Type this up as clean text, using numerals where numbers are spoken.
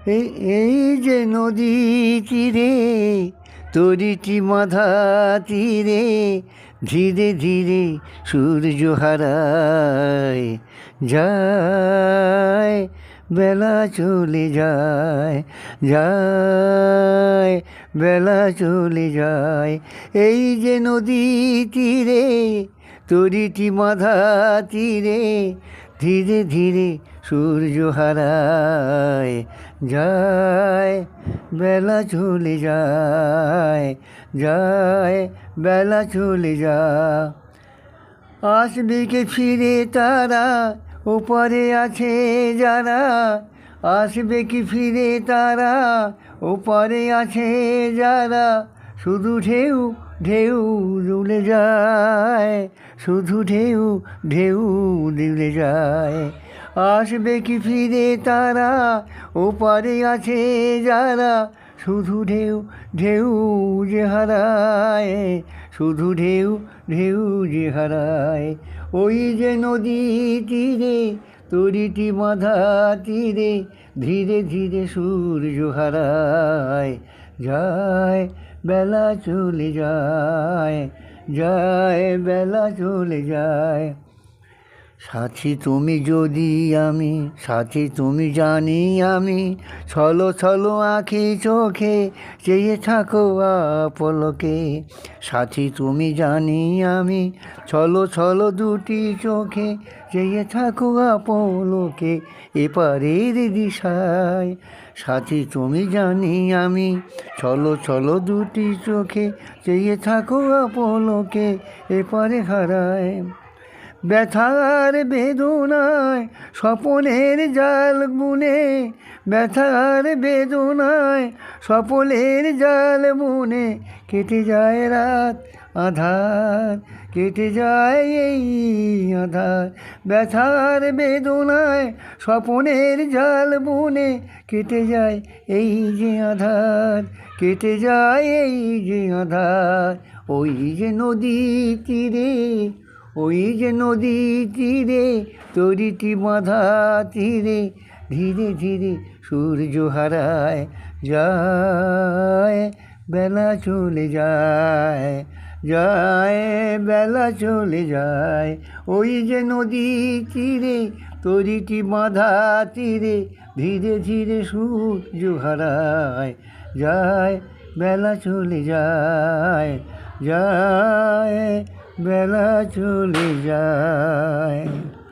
এই এই যে নদী তীরে তরিটি মাধা তীরে ধীরে ধীরে সূর্য হারায় যায়, বেলা চলে যায়, যায়, বেলা চলে যায়। এই যে নদী তীরে তরিটি মাধা তীরে ধীরে ধীরে সূর্য হারায় যায়, বেলা চলে যায়, যায়, বেলা চলে যায়। আসবে কে ফিরে তারা ওপারে আছে যারা, আসবে কি ফিরে তারা ওপারে আছে যারা, শুধু ঢেউ ঢেউ দুলে যায়, শুধু ঢেউ ঢেউ দুলে যায়। আসবে কি ফিরে তারা ওপারে আছে যারা, শুধু ঢেউ ঢেউ যে হারায়, শুধু ঢেউ ঢেউ যে হারায়। ওই যে নদী তীরে তরিটি মাধা তীরে ধীরে ধীরে সূর্য হারায় যায়, বেলা চলে যায়, যায়, বেলা চলে যায়। সাথী তুমি যদি আমি, সাথী তুমি জানি আমি, ছলো ছলো আঁখি চোখে চেয়ে থাকো আপলকে। সাথী তুমি জানি আমি, ছলো ছলো দুটি চোখে চেয়ে থাকো আপলকে এপারের দিশায়। সাথী তুমি জানি আমি, ছলো ছলো দুটি চোখে চেয়ে থাকো আপলকে এপারে হারায়। ব্যথার বেদনায় স্বপনের জাল বুনে, ব্যথার বেদনায় স্বপনের জাল বুনে কেটে যায় রাত আধার, কেটে যায় এই আধার। ব্যথার বেদনায় স্বপনের জাল বুনে কেটে যায় এই যে আধার, কেটে যায় এই যে আধার। ওই যে নদী তীরে, ওই যে নদী তীরে তরিটি বাঁধা তীরে ধীরে ধীরে সূর্য হারায় যায়, বেলা চলে যায়, যায়, বেলা চলে যায়। ওই যে নদী তীরে তরিটি বাঁধা তীরে ধীরে ধীরে সূর্য হারায় যায়, বেলা চলে যায়, যায়, বেলা চলে যায়।